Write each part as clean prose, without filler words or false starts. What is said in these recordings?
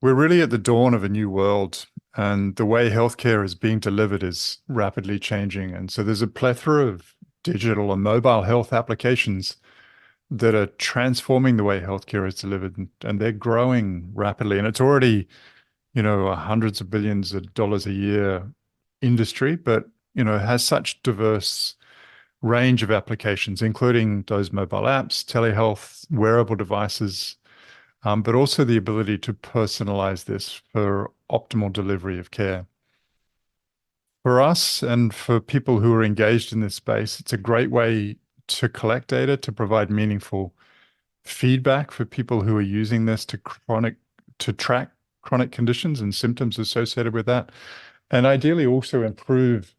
We're really at the dawn of a new world, and the way healthcare is being delivered is rapidly changing. And so there's a plethora of digital and mobile health applications that are transforming the way healthcare is delivered, and they're growing rapidly. And it's already, hundreds of billions of dollars a year industry, but, has such diverse range of applications, including those mobile apps, telehealth, wearable devices, but also the ability to personalize this for optimal delivery of care. For us and for people who are engaged in this space, it's a great way to collect data, to provide meaningful feedback for people who are using this to track chronic conditions and symptoms associated with that, and ideally also improve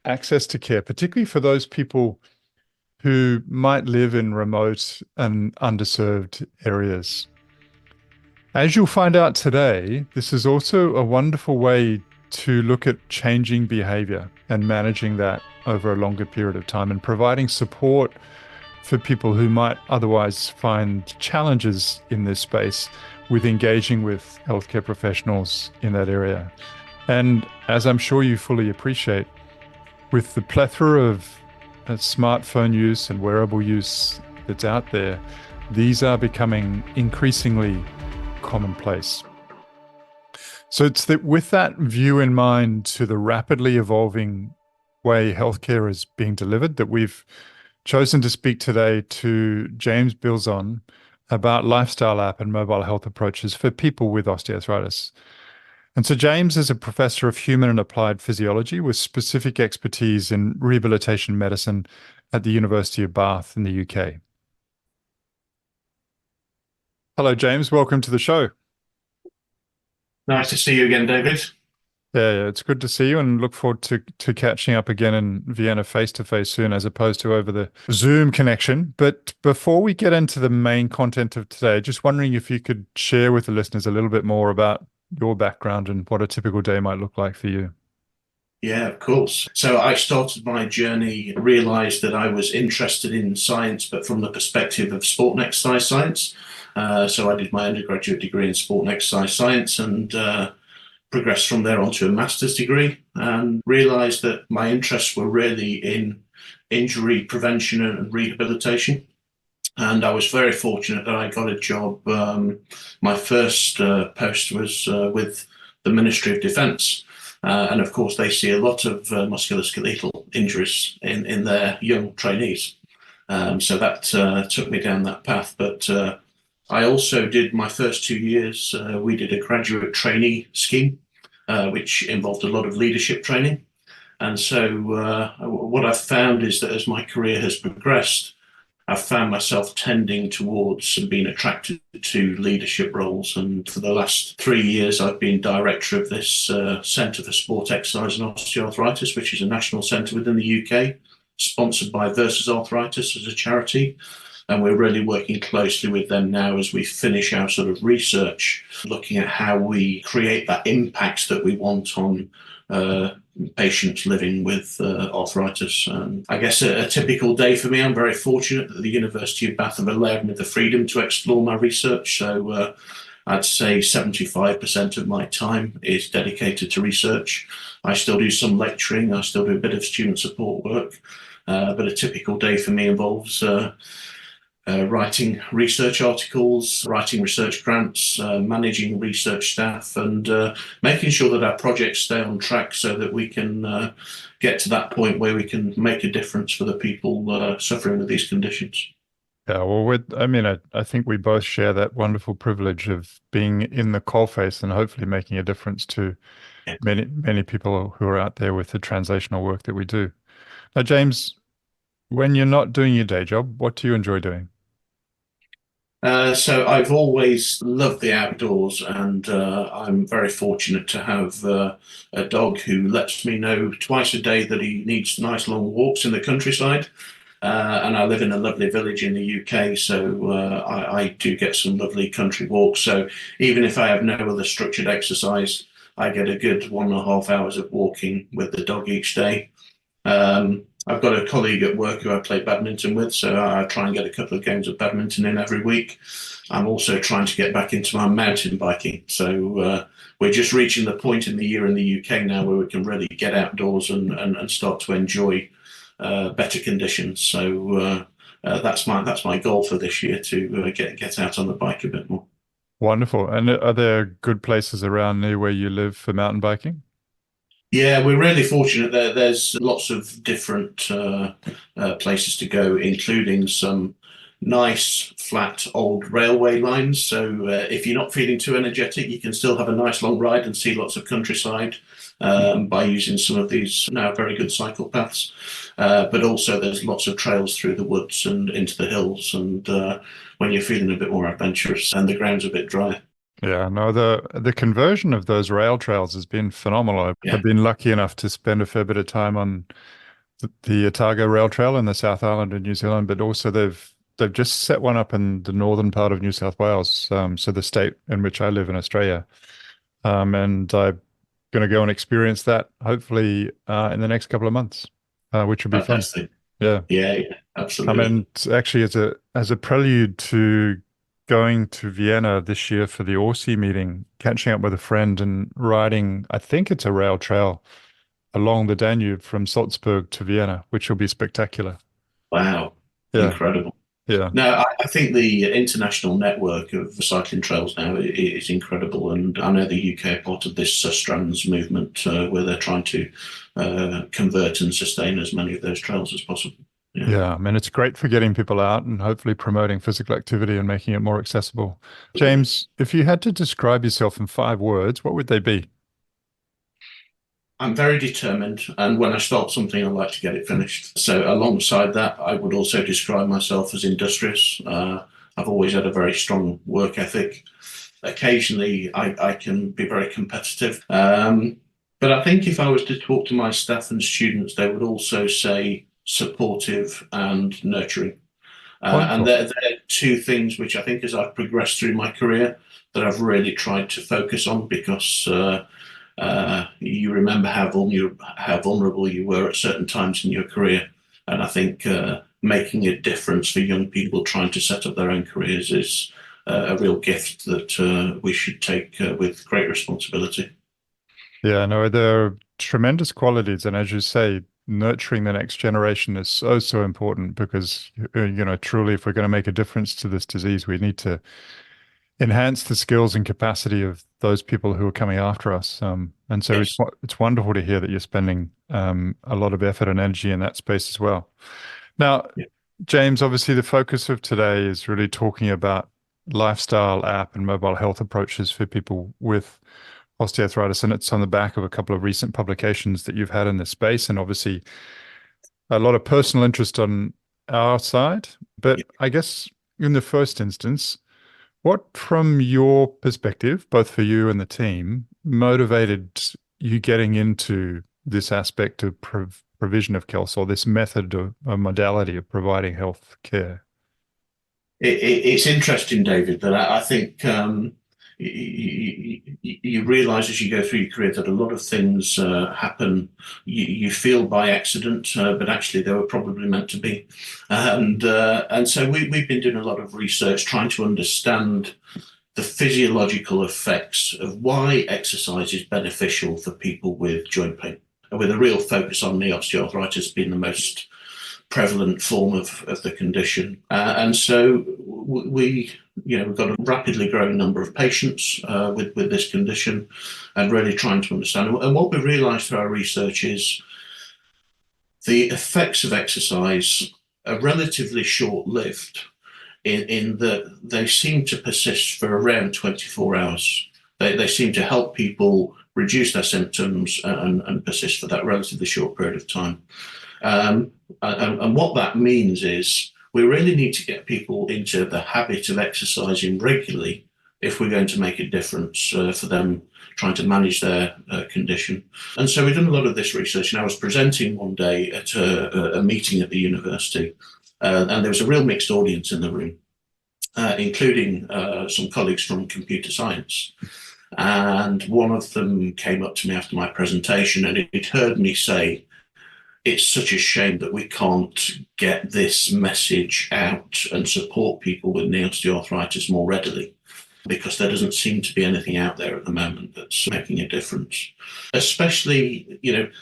access to care, particularly for those people who might live in remote and underserved areas. As you'll find out today, this is also a wonderful way to look at changing behavior and managing that over a longer period of time and providing support for people who might otherwise find challenges in this space with engaging with healthcare professionals in that area. And as I'm sure you fully appreciate, with the plethora of smartphone use and wearable use that's out there, these are becoming increasingly commonplace. So it's that with that view in mind to the rapidly evolving way healthcare is being delivered that we've chosen to speak today to James Bilzon about lifestyle app and mobile health approaches for people with osteoarthritis. And so James is a professor of Human and Applied Physiology with specific expertise in rehabilitation medicine at the University of Bath in the UK. Hello, James. Welcome to the show. Nice to see you again, David. Yeah, it's good to see you, and look forward to catching up again in Vienna face-to-face soon, as opposed to over the Zoom connection. But before we get into the main content of today, just wondering if you could share with the listeners a little bit more about your background and what a typical day might look like for you. Yeah, of course. So I started my journey, realized that I was interested in science, but from the perspective of sport and exercise science. So I did my undergraduate degree in sport and exercise science and progressed from there onto a master's degree, and realized that my interests were really in injury prevention and rehabilitation. And I was very fortunate that I got a job. My first post was with the Ministry of Defence. And of course, they see a lot of musculoskeletal injuries in their young trainees. So that took me down that path. But I also did my first 2 years, we did a graduate trainee scheme, which involved a lot of leadership training. And so what I've found is that as my career has progressed, I've found myself tending towards being attracted to leadership roles. And for the last 3 years, I've been director of this Centre for Sport, Exercise and Osteoarthritis, which is a national centre within the UK, sponsored by RESOURCESJournal as a charity. And we're really working closely with them now as we finish our sort of research, looking at how we create that impact that we want on patients living with arthritis. I guess a typical day for me, I'm very fortunate that the University of Bath have allowed me the freedom to explore my research. So I'd say 75% of my time is dedicated to research. I still do some lecturing, I still do a bit of student support work, but a typical day for me involves writing research articles, writing research grants, managing research staff, and making sure that our projects stay on track so that we can get to that point where we can make a difference for the people suffering with these conditions. Yeah, well, I think we both share that wonderful privilege of being in the coalface and hopefully making a difference to many people who are out there with the translational work that we do. Now, James, when you're not doing your day job, what do you enjoy doing? So I've always loved the outdoors, and I'm very fortunate to have a dog who lets me know twice a day that he needs nice long walks in the countryside. And I live in a lovely village in the UK, so I do get some lovely country walks. So even if I have no other structured exercise, I get a good 1.5 hours of walking with the dog each day. I've got a colleague at work who I play badminton with, so I try and get a couple of games of badminton in every week. I'm also trying to get back into my mountain biking. So we're just reaching the point in the year in the UK now where we can really get outdoors and start to enjoy better conditions. So that's my goal for this year, to get out on the bike a bit more. Wonderful. And are there good places around near where you live for mountain biking? Yeah, we're really fortunate. There's lots of different places to go, including some nice flat old railway lines. So if you're not feeling too energetic, you can still have a nice long ride and see lots of countryside by using some of these now very good cycle paths. But also there's lots of trails through the woods and into the hills. And when you're feeling a bit more adventurous and the ground's a bit dry. Yeah, no, the conversion of those rail trails has been phenomenal. Yeah, I've been lucky enough to spend a fair bit of time on the Otago Rail Trail in the South Island of New Zealand, but also they've just set one up in the northern part of New South Wales, so the state in which I live in Australia. And I'm going to go and experience that hopefully in the next couple of months, which will be fun. fantastic. Yeah. Yeah, I absolutely. mean, actually, as a prelude to going to Vienna this year for the ORSI meeting, catching up with a friend and riding, I think it's a rail trail along the Danube from Salzburg to Vienna, which will be spectacular. Wow, Yeah, incredible. yeah, No, I think the international network of cycling trails now is incredible, and I know the UK are part of this Strands movement where they're trying to convert and sustain as many of those trails as possible. Yeah. yeah. I mean, it's great for getting people out and hopefully promoting physical activity and making it more accessible. James, if you had to describe yourself in 5 words, what would they be? I'm very determined, and when I start something, I like to get it finished. So, alongside that, I would also describe myself as industrious. I've always had a very strong work ethic. Occasionally, I can be very competitive. But I think if I was to talk to my staff and students, they would also say supportive and nurturing. And Wonderful. they're two things which I think as I've progressed through my career that I've really tried to focus on, because you remember how vulnerable you were at certain times in your career. And I think making a difference for young people trying to set up their own careers is a real gift that we should take with great responsibility. Yeah, no, there are tremendous qualities. And as you say, nurturing the next generation is so, so important because, truly, if we're going to make a difference to this disease, we need to enhance the skills and capacity of those people who are coming after us. And so Yes. it's wonderful to hear that you're spending a lot of effort and energy in that space as well. Now, Yeah. James, obviously the focus of today is really talking about lifestyle app and mobile health approaches for people with osteoarthritis, and it's on the back of a couple of recent publications that you've had in this space, and obviously a lot of personal interest on our side. But Yeah. I guess in the first instance, what, from your perspective, both for you and the team, motivated you getting into this aspect of provision of health, or this method or modality of providing health care? It's interesting, David, that I think you realize as you go through your career that a lot of things happen you feel by accident, but actually they were probably meant to be. And so we've been doing a lot of research trying to understand the physiological effects of why exercise is beneficial for people with joint pain, with a real focus on knee osteoarthritis being the most prevalent form of the condition. And so we've got a rapidly growing number of patients with this condition, and really trying to understand. And what we realized through our research is the effects of exercise are relatively short-lived in that they seem to persist for around 24 hours. They seem to help people reduce their symptoms and persist for that relatively short period of time. And what that means is we really need to get people into the habit of exercising regularly if we're going to make a difference for them trying to manage their condition. And so we've done a lot of this research, and I was presenting one day at a meeting at the university, and there was a real mixed audience in the room, including some colleagues from computer science. And one of them came up to me after my presentation, and he'd heard me say, it's such a shame that we can't get this message out and support people with knee osteoarthritis more readily, because there doesn't seem to be anything out there at the moment that's making a difference. Especially,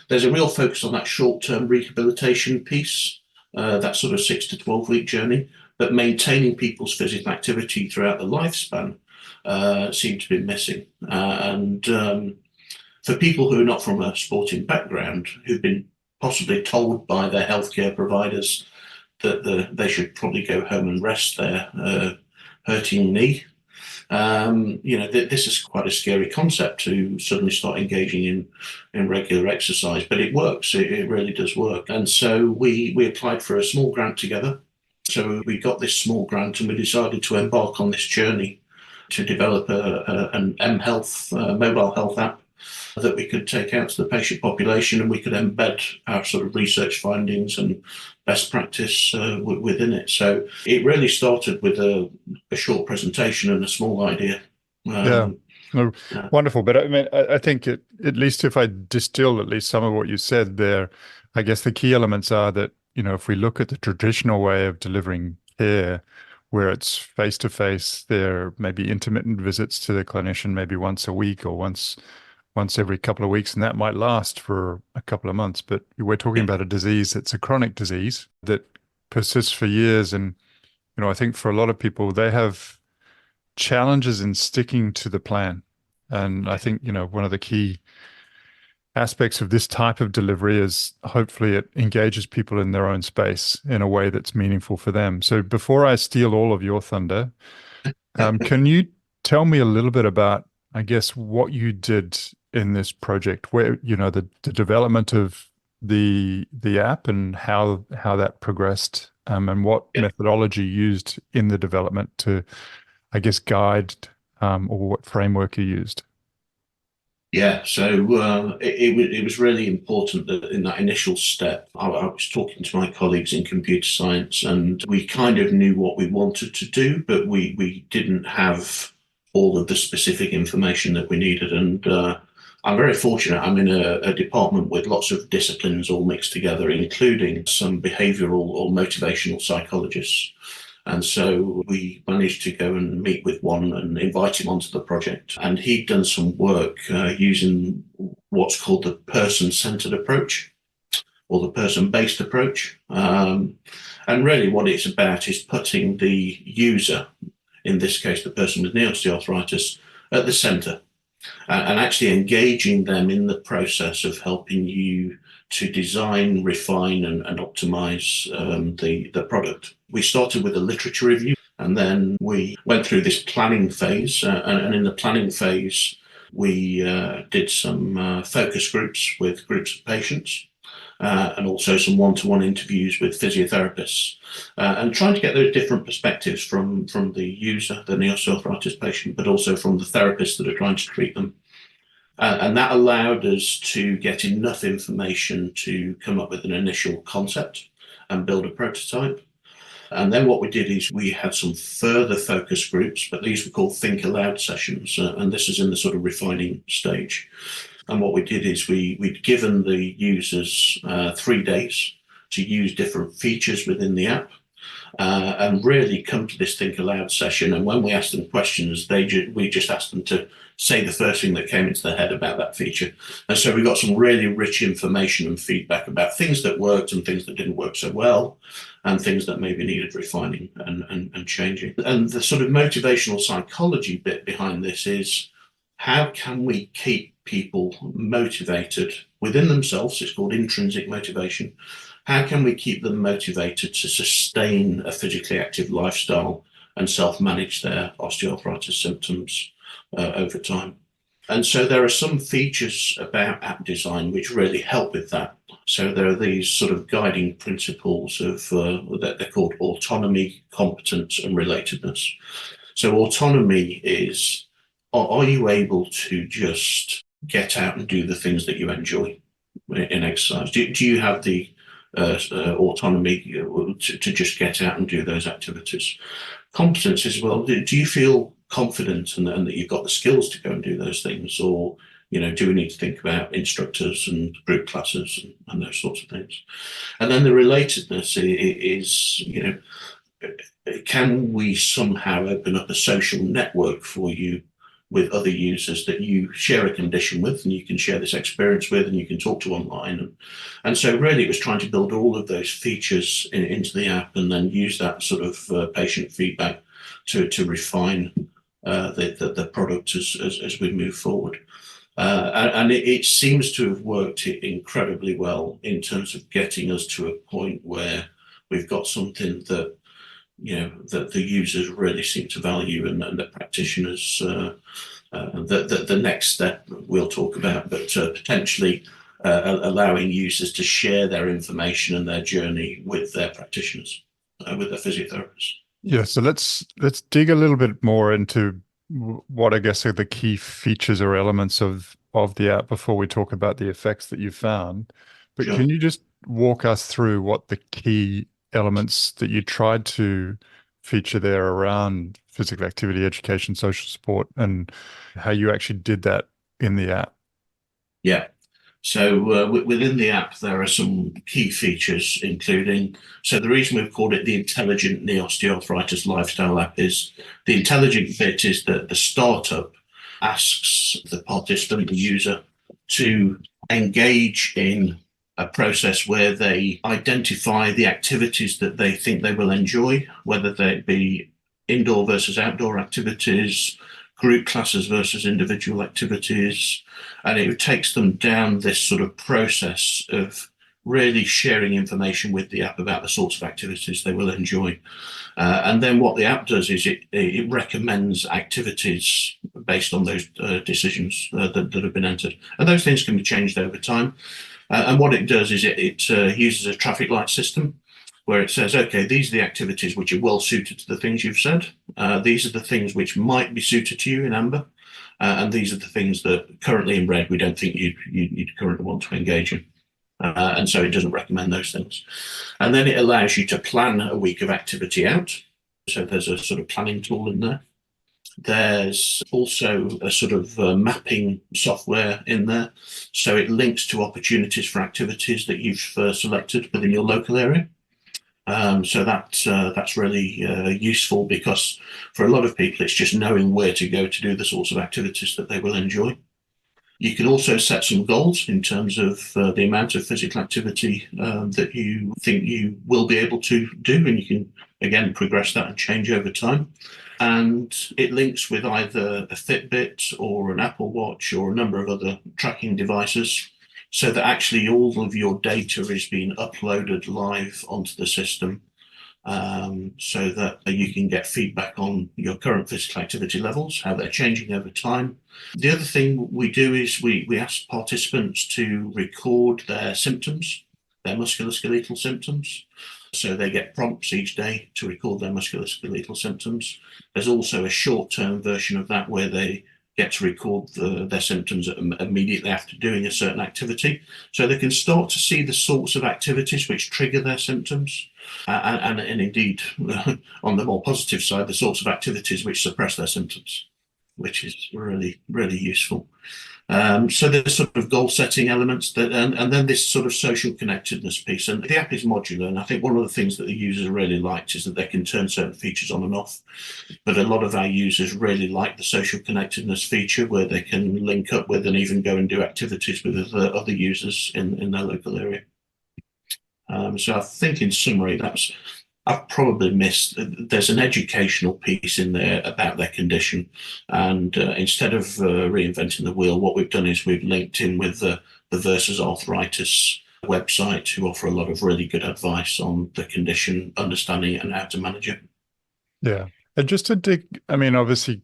there's a real focus on that short-term rehabilitation piece, that sort of 6 to 12-week journey, but maintaining people's physical activity throughout the lifespan seem to be missing. And for people who are not from a sporting background, who've been possibly told by their healthcare providers that they should probably go home and rest their hurting knee, this is quite a scary concept to suddenly start engaging in regular exercise, but it works. It really does work. And so we applied for a small grant together. So we got this small grant and we decided to embark on this journey to develop an mHealth mobile health app that we could take out to the patient population, and we could embed our sort of research findings and best practice within it. So it really started with a short presentation and a small idea. Yeah. No, wonderful. But I mean, I think at least if I distill at least some of what you said there, I guess the key elements are that, if we look at the traditional way of delivering care, where it's face-to-face, there may be intermittent visits to the clinician, maybe once a week or once every couple of weeks, and that might last for a couple of months. But we're talking about a disease that's a chronic disease that persists for years. And, I think for a lot of people, they have challenges in sticking to the plan. And I think, one of the key aspects of this type of delivery is hopefully it engages people in their own space in a way that's meaningful for them. So before I steal all of your thunder, can you tell me a little bit about, I guess, what you did in this project, where, the development of the app and how that progressed, and what methodology used in the development to, I guess, guide, or what framework you used? Yeah, so it was really important that in that initial step, I was talking to my colleagues in computer science, and we kind of knew what we wanted to do, but we didn't have all of the specific information that we needed. And I'm very fortunate. I'm in a department with lots of disciplines all mixed together, including some behavioral or motivational psychologists. And so we managed to go and meet with one and invite him onto the project. And he'd done some work using what's called the person-centered approach, or the person-based approach. And really what it's about is putting the user, in this case the person with knee osteoarthritis, at the center, and actually engaging them in the process of helping you to design, refine, and optimize the product. We started with a literature review, and then we went through this planning phase. And in the planning phase, we did some focus groups with groups of patients, and also some one-to-one interviews with physiotherapists, and trying to get those different perspectives from the user, the knee osteoarthritis patient, but also from the therapists that are trying to treat them. And that allowed us to get enough information to come up with an initial concept and build a prototype. And then what we did is we had some further focus groups, but these were called Think Aloud sessions. And this is in the sort of refining stage. And what we did is we'd given the users 3 days to use different features within the app, and really come to this Think Aloud session. And when we asked them questions, we just asked them to say the first thing that came into their head about that feature. And so we got some really rich information and feedback about things that worked and things that didn't work so well, and things that maybe needed refining and changing. And the sort of motivational psychology bit behind this is, how can we keep people motivated within themselves? It's called intrinsic motivation. How can we keep them motivated to sustain a physically active lifestyle and self-manage their osteoarthritis symptoms over time? And so there are some features about app design which really help with that. So there are these sort of guiding principles of that they're called autonomy, competence, and relatedness. So autonomy is, are you able to just get out and do the things that you enjoy in exercise? Do you have the autonomy to just get out and do those activities? Competence as well. Do you feel confident and that you've got the skills to go and do those things, or do we need to think about instructors and group classes and those sorts of things? And then the relatedness is, can we somehow open up a social network for you with other users that you share a condition with and you can share this experience with and you can talk to online? And so really it was trying to build all of those features into the app and then use that sort of patient feedback to refine the product as we move forward. And it seems to have worked incredibly well in terms of getting us to a point where we've got something that that the users really seem to value, and the practitioners. The next step we'll talk about, but potentially allowing users to share their information and their journey with their practitioners, with their physiotherapists. Yeah, so let's dig a little bit more into what I guess are the key features or elements of the app before we talk about the effects that you found. But Sure. Can you just walk us through what the key elements that you tried to feature there around physical activity, education, social support, and how you actually did that in the app? Yeah. So within the app, there are some key features, including, so the reason we've called it the Intelligent Knee Osteoarthritis Lifestyle App is the intelligent bit is that the startup asks the participant, the user, to engage in a process where they identify the activities that they think they will enjoy, whether they be indoor versus outdoor activities, group classes versus individual activities, and it takes them down this sort of process of really sharing information with the app about the sorts of activities they will enjoy. And then what the app does is it recommends activities based on those decisions that have been entered. And those things can be changed over time. And what it does is it uses a traffic light system where it says, okay, these are the activities which are well suited to the things you've said. These are the things which might be suited to you in amber. And these are the things that currently in red we don't think you'd currently want to engage in. And so it doesn't recommend those things. And then it allows you to plan a week of activity out. So there's a sort of planning tool in there. There's also a sort of mapping software in there. So it links to opportunities for activities that you've selected within your local area. So that's really useful, because for a lot of people, it's just knowing where to go to do the sorts of activities that they will enjoy. You can also set some goals in terms of the amount of physical activity that you think you will be able to do, and you can, again, progress that and change over time. And it links with either a Fitbit or an Apple Watch or a number of other tracking devices, so that actually all of your data is being uploaded live onto the system, so that you can get feedback on your current physical activity levels, how they're changing over time. The other thing we do is we ask participants to record their symptoms, their musculoskeletal symptoms. So they get prompts each day to record their musculoskeletal symptoms. There's also a short-term version of that where they get to record their symptoms immediately after doing a certain activity. So they can start to see the sorts of activities which trigger their symptoms. And indeed, on the more positive side, the sorts of activities which suppress their symptoms, which is really, really useful. So there's sort of goal setting elements that, and then this sort of social connectedness piece. And the app is modular. And I think one of the things that the users really liked is that they can turn certain features on and off. But a lot of our users really like the social connectedness feature, where they can link up with and even go and do activities with other users in their local area. So I think in summary, I've probably missed, there's an educational piece in there about their condition. And instead of reinventing the wheel, what we've done is we've linked in with the Versus Arthritis website, who offer a lot of really good advice on the condition, understanding it and how to manage it. Yeah. And just to dig, I mean, obviously,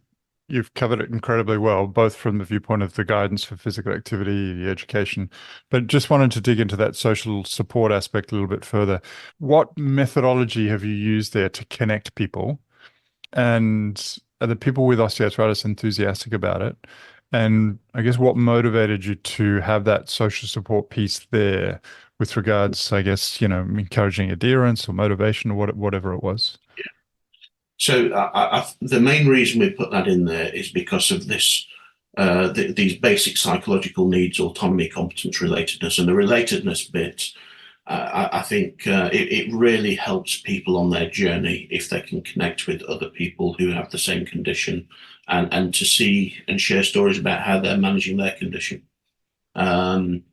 you've covered it incredibly well, both from the viewpoint of the guidance for physical activity, the education, but just wanted to dig into that social support aspect a little bit further. What methodology have you used there to connect people? And are the people with osteoarthritis enthusiastic about it? And I guess what motivated you to have that social support piece there with regards, I guess, encouraging adherence or motivation or whatever it was? So the main reason we put that in there is because of this, these basic psychological needs, autonomy, competence, relatedness, and the relatedness bit. I think it really helps people on their journey if they can connect with other people who have the same condition, and to see and share stories about how they're managing their condition. Um,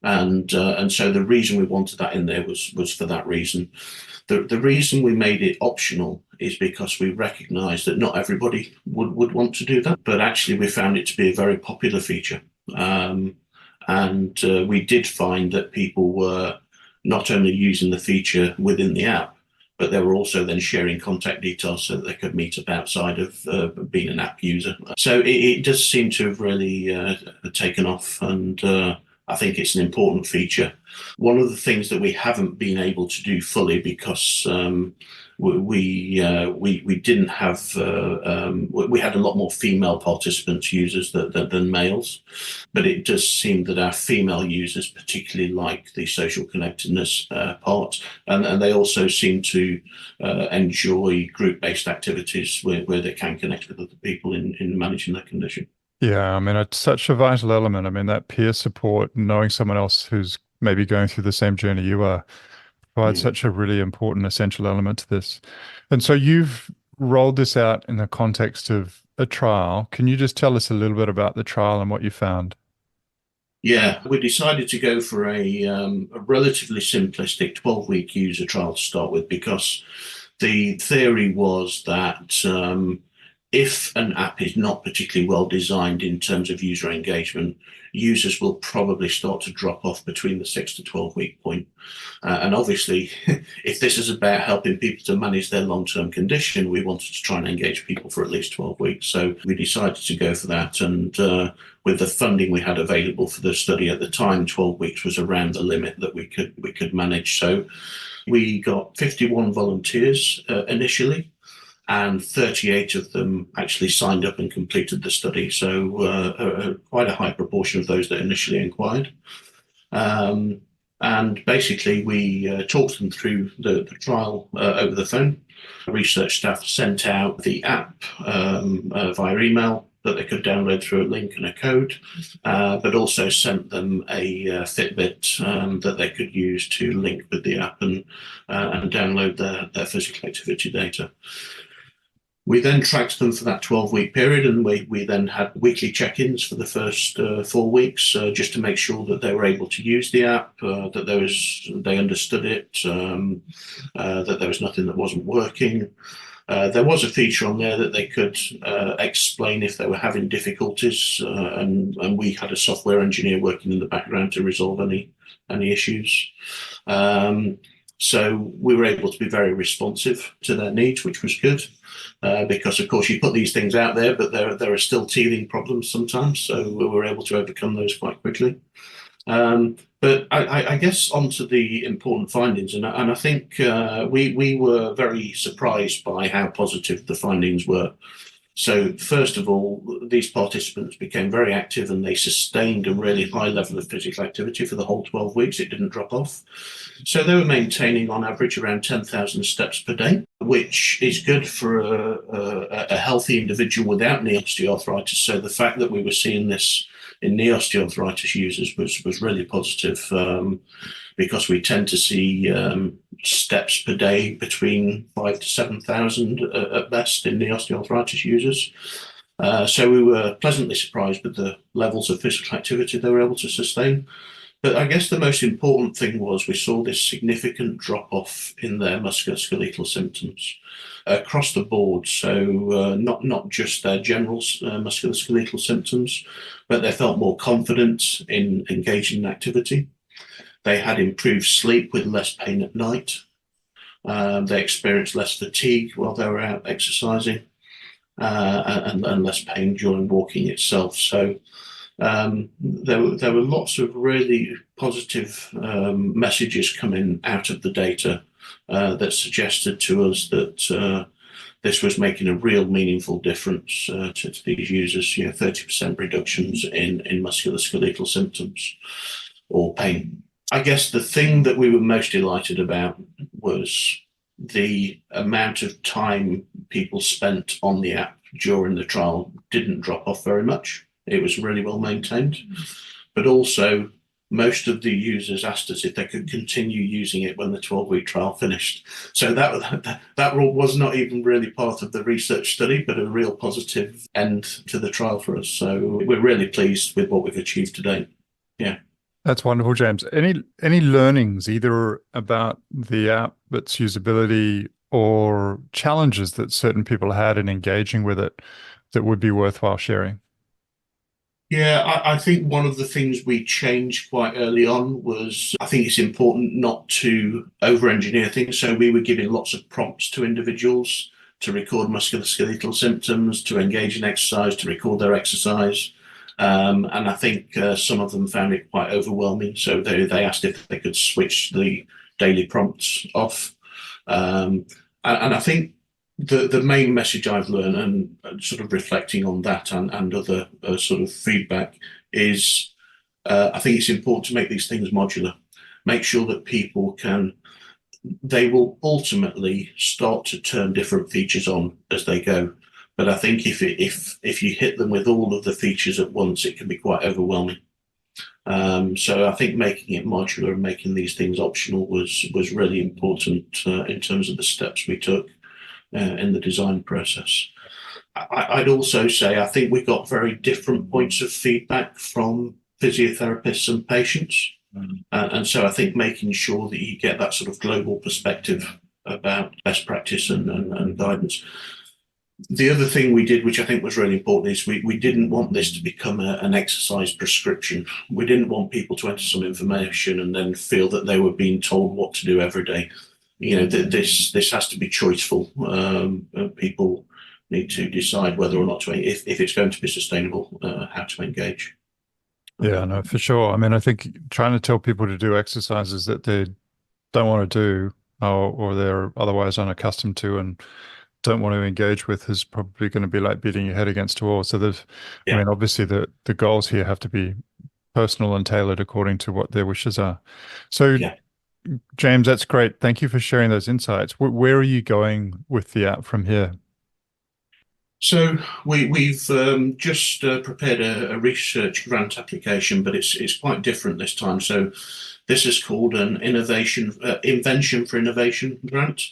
and so the reason we wanted that in there was for that reason. The reason we made it optional is because we recognised that not everybody would want to do that, but actually we found it to be a very popular feature. And we did find that people were not only using the feature within the app, but they were also then sharing contact details so that they could meet up outside of being an app user. So it does seem to have really taken off, and I think it's an important feature. One of the things that we haven't been able to do fully because we didn't have we had a lot more female participants users than males, but it does seem that our female users particularly like the social connectedness part, and they also seem to enjoy group-based activities where they can connect with other people in managing their condition. Yeah, I mean, it's such a vital element. I mean, that peer support, knowing someone else who's maybe going through the same journey you are, provides Mm. such a really important, essential element to this. And so you've rolled this out in the context of a trial. Can you just tell us a little bit about the trial and what you found? Yeah, we decided to go for a relatively simplistic 12-week user trial to start with because the theory was that if an app is not particularly well designed in terms of user engagement, users will probably start to drop off between the 6 to 12-week point. And obviously, if this is about helping people to manage their long-term condition, we wanted to try and engage people for at least 12 weeks. So we decided to go for that. And with the funding we had available for the study at the time, 12 weeks was around the limit that we could manage. So we got 51 volunteers initially, and 38 of them actually signed up and completed the study. So quite a high proportion of those that initially inquired. And basically, we talked them through the trial over the phone. Research staff sent out the app via email that they could download through a link and a code, but also sent them a Fitbit that they could use to link with the app and download their physical activity data. We then tracked them for that 12-week period, and we then had weekly check-ins for the first 4 weeks just to make sure that they were able to use the app, that they understood it, that there was nothing that wasn't working. There was a feature on there that they could explain if they were having difficulties, and we had a software engineer working in the background to resolve any issues. So we were able to be very responsive to their needs, which was good, because of course you put these things out there, but there are still teething problems sometimes. So we were able to overcome those quite quickly. But I guess onto the important findings, and I think we were very surprised by how positive the findings were. So first of all, these participants became very active and they sustained a really high level of physical activity for the whole 12 weeks. It didn't drop off. So they were maintaining on average around 10,000 steps per day, which is good for a healthy individual without knee osteoarthritis. So the fact that we were seeing this in knee osteoarthritis users was really positive, because we tend to see steps per day between 5,000 to 7,000 at best in knee osteoarthritis users. So we were pleasantly surprised with the levels of physical activity they were able to sustain. But I guess the most important thing was we saw this significant drop-off in their musculoskeletal symptoms across the board. So not just their general musculoskeletal symptoms, but they felt more confident in engaging in activity. They had improved sleep with less pain at night. They experienced less fatigue while they were out exercising, and less pain during walking itself. So there were lots of really positive messages coming out of the data that suggested to us that this was making a real meaningful difference to these users. 30% reductions in musculoskeletal symptoms or pain. I guess the thing that we were most delighted about was the amount of time people spent on the app during the trial didn't drop off very much. It was really well maintained. But also, most of the users asked us if they could continue using it when the 12-week trial finished. So that was not even really part of the research study, but a real positive end to the trial for us. So we're really pleased with what we've achieved today. Yeah. That's wonderful, James. Any learnings either about the app, its usability, or challenges that certain people had in engaging with it that would be worthwhile sharing? Yeah, I think one of the things we changed quite early on was I think it's important not to over-engineer things. So we were giving lots of prompts to individuals to record musculoskeletal symptoms, to engage in exercise, to record their exercise. And I think some of them found it quite overwhelming. So they asked if they could switch the daily prompts off. And I think the main message I've learned, and sort of reflecting on that and other sort of feedback, is I think it's important to make these things modular. Make sure that people can, they will ultimately start to turn different features on as they go. But I think if you hit them with all of the features at once, it can be quite overwhelming. So I think making it modular and making these things optional was really important in terms of the steps we took in the design process. I'd also say I think we got very different points of feedback from physiotherapists and patients. And so I think making sure that you get that sort of global perspective about best practice and guidance. The other thing we did, which I think was really important, is we didn't want this to become an exercise prescription. We didn't want people to enter some information and then feel that they were being told what to do every day. You know, this has to be choiceful. People need to decide whether or not to, if it's going to be sustainable, how to engage. Yeah, no, for sure. I mean, I think trying to tell people to do exercises that they don't want to do, or they're otherwise unaccustomed to and don't want to engage with, is probably going to be like beating your head against a wall. So I Yeah. mean, obviously the goals here have to be personal and tailored according to what their wishes are. So, Yeah. James, that's great. Thank you for sharing those insights. Where are you going with the app from here? So we've just prepared a research grant application, but it's quite different this time. So this is called an invention for innovation grant.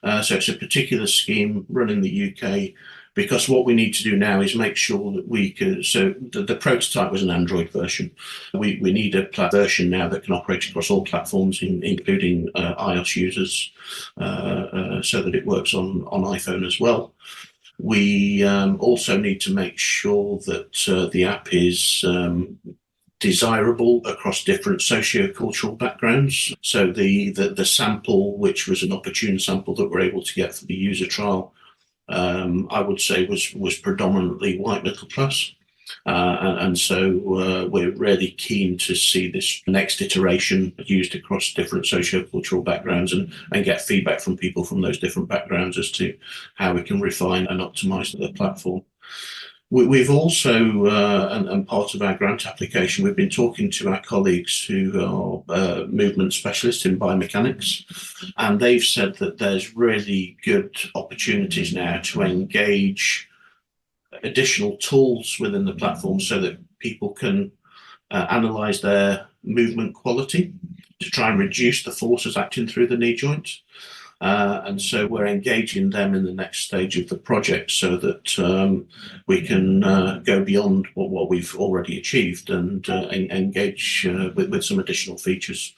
So it's a particular scheme run in the UK, because what we need to do now is make sure that we can. So the prototype was an Android version. We need a version now that can operate across all platforms, including iOS users, so that it works on iPhone as well. We also need to make sure that the app is desirable across different socio-cultural backgrounds. So the sample, which was an opportune sample that we're able to get for the user trial, I would say was predominantly white middle class. And so we're really keen to see this next iteration used across different socio-cultural backgrounds and get feedback from people from those different backgrounds as to how we can refine and optimize the platform. We've also, and part of our grant application, we've been talking to our colleagues who are movement specialists in biomechanics, and they've said that there's really good opportunities now to engage additional tools within the platform so that people can analyze their movement quality to try and reduce the forces acting through the knee joint. And so we're engaging them in the next stage of the project so that we can go beyond what we've already achieved and engage with some additional features.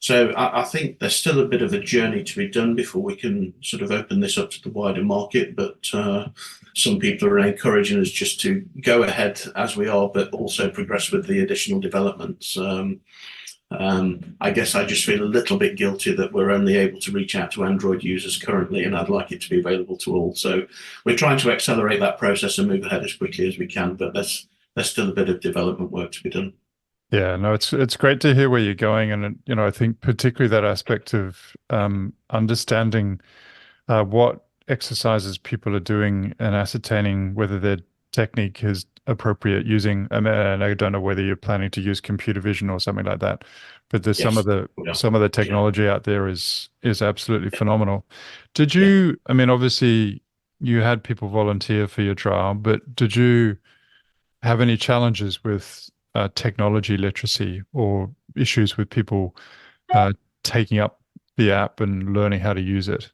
So I think there's still a bit of a journey to be done before we can sort of open this up to the wider market, but some people are encouraging us just to go ahead as we are, but also progress with the additional developments. I guess I just feel a little bit guilty that we're only able to reach out to Android users currently, and I'd like it to be available to all. So we're trying to accelerate that process and move ahead as quickly as we can, but there's still a bit of development work to be done. Yeah, no, it's great to hear where you're going, and I think particularly that aspect of understanding what exercises people are doing and ascertaining whether their technique appropriate using, and I don't know whether you're planning to use computer vision or something like that, but there's Yes. Yeah. some of the Yeah. technology out there is absolutely phenomenal. Did Yeah. you, I mean, obviously you had people volunteer for your trial, but did you have any challenges with technology literacy or issues with people taking up the app and learning how to use it?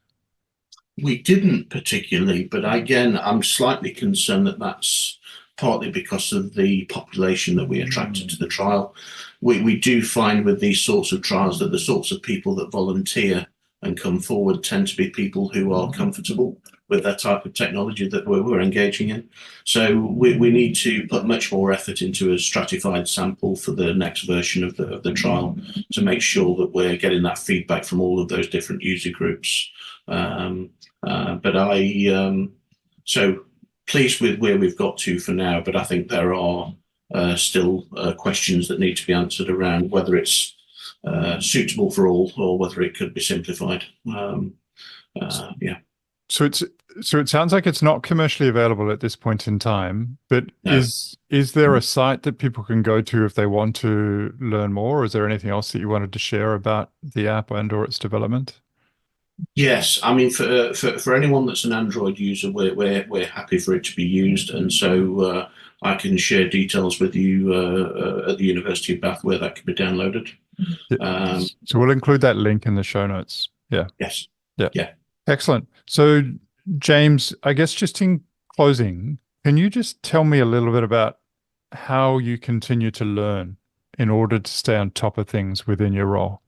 We didn't particularly, but again, I'm slightly concerned that that's partly because of the population that we attracted to the trial. We do find with these sorts of trials that the sorts of people that volunteer and come forward tend to be people who are comfortable with that type of technology that we're engaging in. So we need to put much more effort into a stratified sample for the next version of the trial to make sure that we're getting that feedback from all of those different user groups. But so pleased with where we've got to for now, but I think there are still questions that need to be answered around whether it's suitable for all or whether it could be simplified. Yeah. So it sounds like it's not commercially available at this point in time, but No. is there a site that people can go to if they want to learn more? Or is there anything else that you wanted to share about the app and or its development? Yes, I mean for anyone that's an Android user, we're happy for it to be used, and so I can share details with you at the University of Bath where that can be downloaded. Yeah. So we'll include that link in the show notes. Yeah. Yes, Yeah. yeah. Excellent. So James, I guess just in closing, can you just tell me a little bit about how you continue to learn in order to stay on top of things within your role?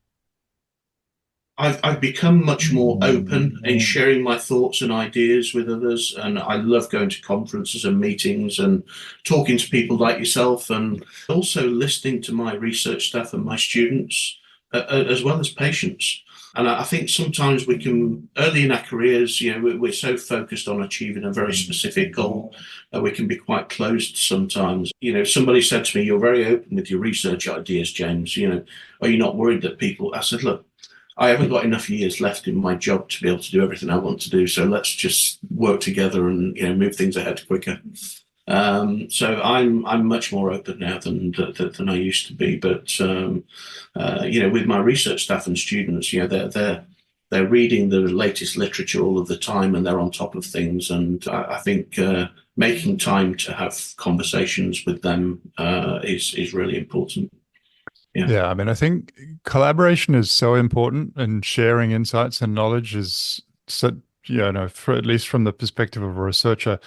I've become much more open in sharing my thoughts and ideas with others, and I love going to conferences and meetings and talking to people like yourself, and also listening to my research staff and my students, as well as patients. And I think sometimes we can, early in our careers, we're so focused on achieving a very specific goal that we can be quite closed sometimes. Somebody said to me, "You're very open with your research ideas, James. Are you not worried that people?" I said, "Look, I haven't got enough years left in my job to be able to do everything I want to do. So let's just work together and move things ahead quicker." So I'm much more open now than I used to be. But with my research staff and students, they're reading the latest literature all of the time, and they're on top of things. And I think making time to have conversations with them is really important. Yeah. Yeah, I mean, I think collaboration is so important, and sharing insights and knowledge is so, for at least from the perspective of a researcher,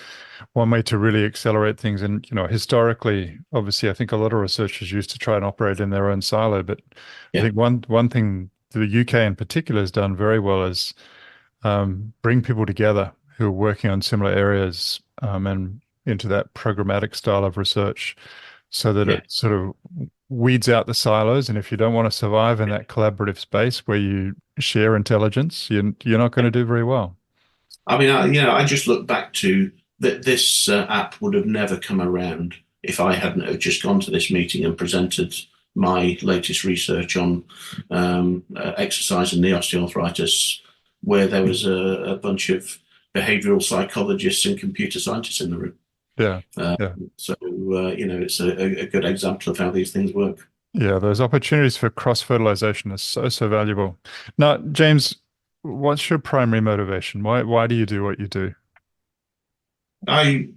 one way to really accelerate things. And, historically, obviously, I think a lot of researchers used to try and operate in their own silo, but I Yeah. think one thing the UK in particular has done very well is bring people together who are working on similar areas and into that programmatic style of research, so that Yeah. it sort of weeds out the silos. And if you don't want to survive in that collaborative space where you share intelligence, you're not going to do very well. I mean, I just look back to that this app would have never come around if I hadn't have just gone to this meeting and presented my latest research on exercise and knee osteoarthritis, where there was a bunch of behavioral psychologists and computer scientists in the room. Yeah. Uh, Yeah. so, it's a good example of how these things work. Yeah. Those opportunities for cross-fertilization are so, so valuable. Now, James, what's your primary motivation? Why do you do what you do? I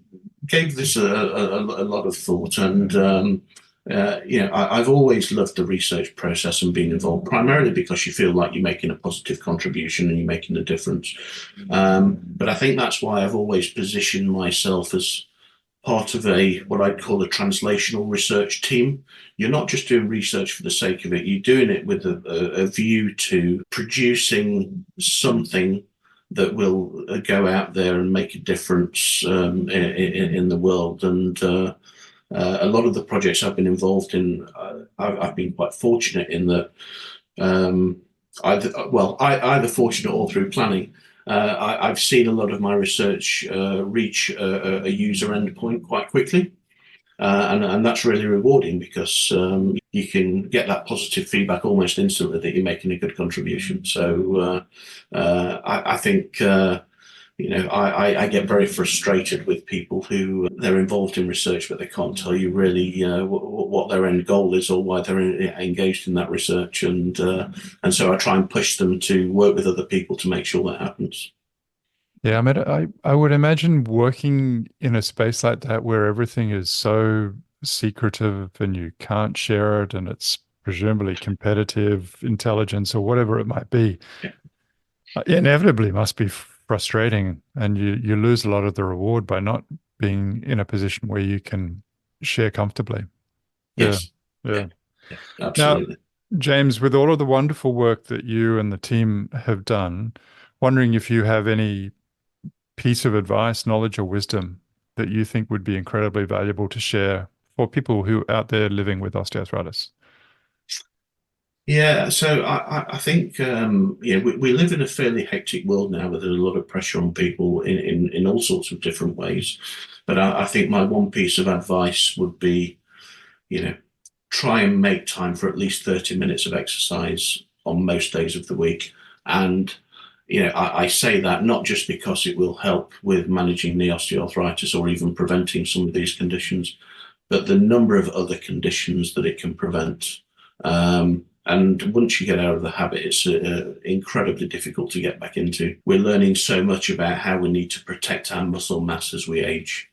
gave this a lot of thought, and I've always loved the research process and being involved, primarily because you feel like you're making a positive contribution and you're making a difference. But I think that's why I've always positioned myself as part of what I'd call a translational research team. You're not just doing research for the sake of it, you're doing it with a view to producing something that will go out there and make a difference in the world. And a lot of the projects I've been involved in, I've been quite fortunate in that either fortunate or through planning. I've seen a lot of my research reach a user endpoint quite quickly. And that's really rewarding because you can get that positive feedback almost instantly that you're making a good contribution. So I think I get very frustrated with people who they're involved in research, but they can't tell you really what their end goal is or why they're engaged in that research. And so I try and push them to work with other people to make sure that happens. Yeah, I mean, I would imagine working in a space like that where everything is so secretive and you can't share it and it's presumably competitive intelligence or whatever it might be, Yeah. Inevitably must be frustrating, and you lose a lot of the reward by not being in a position where you can share comfortably. Yes. Yeah. Yeah, Now, absolutely. James, with all of the wonderful work that you and the team have done, wondering if you have any piece of advice, knowledge, or wisdom that you think would be incredibly valuable to share for people who are out there living with osteoarthritis. Yeah, so I think we live in a fairly hectic world now with a lot of pressure on people in all sorts of different ways. But I think my one piece of advice would be, try and make time for at least 30 minutes of exercise on most days of the week. And I say that not just because it will help with managing the osteoarthritis or even preventing some of these conditions, but the number of other conditions that it can prevent. And once you get out of the habit, it's incredibly difficult to get back into. We're learning so much about how we need to protect our muscle mass as we age.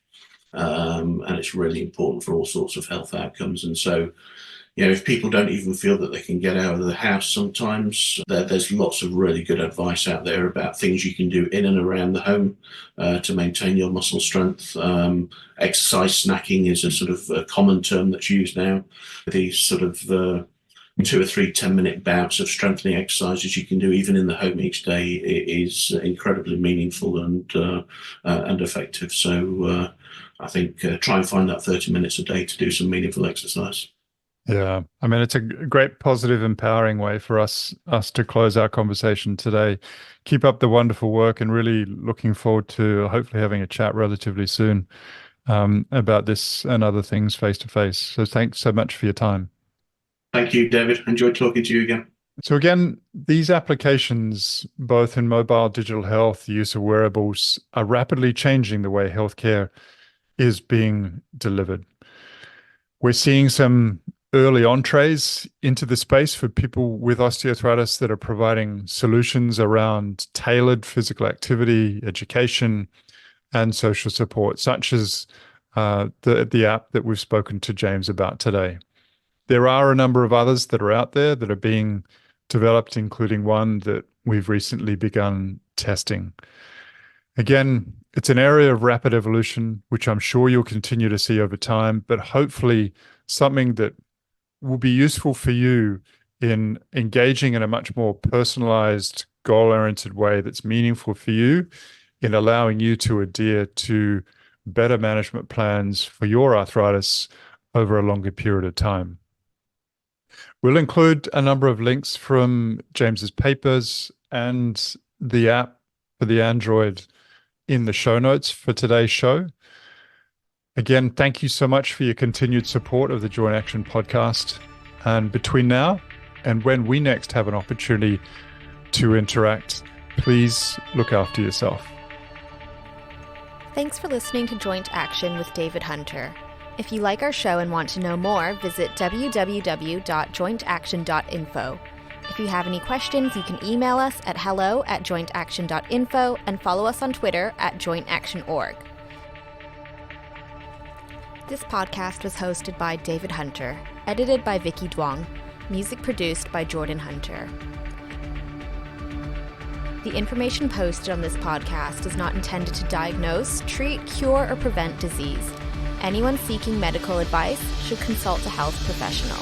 And it's really important for all sorts of health outcomes. And so, if people don't even feel that they can get out of the house sometimes, there's lots of really good advice out there about things you can do in and around the home to maintain your muscle strength. Exercise snacking is a sort of a common term that's used now. These sort of 2 or 3 10-minute bouts of strengthening exercises you can do even in the home each day is incredibly meaningful and effective. So I think try and find that 30 minutes a day to do some meaningful exercise. Yeah, I mean, it's a great, positive, empowering way for us to close our conversation today. Keep up the wonderful work, and really looking forward to hopefully having a chat relatively soon about this and other things face to face. So thanks so much for your time. Thank you, David. Enjoyed talking to you again. So again, these applications, both in mobile digital health, the use of wearables, are rapidly changing the way healthcare is being delivered. We're seeing some early entrees into the space for people with osteoarthritis that are providing solutions around tailored physical activity, education, and social support, such as the app that we've spoken to James about today. There are a number of others that are out there that are being developed, including one that we've recently begun testing. Again, it's an area of rapid evolution, which I'm sure you'll continue to see over time, but hopefully something that will be useful for you in engaging in a much more personalized, goal-oriented way that's meaningful for you, in allowing you to adhere to better management plans for your arthritis over a longer period of time. We'll include a number of links from James's papers and the app for the Android in the show notes for today's show. Again, thank you so much for your continued support of the Joint Action podcast. And between now and when we next have an opportunity to interact, please look after yourself. Thanks for listening to Joint Action with David Hunter. If you like our show and want to know more, visit www.jointaction.info. If you have any questions, you can email us at hello@jointaction.info and follow us on Twitter @jointactionorg. This podcast was hosted by David Hunter, edited by Vicky Duong, music produced by Jordan Hunter. The information posted on this podcast is not intended to diagnose, treat, cure, or prevent disease. Anyone seeking medical advice should consult a health professional.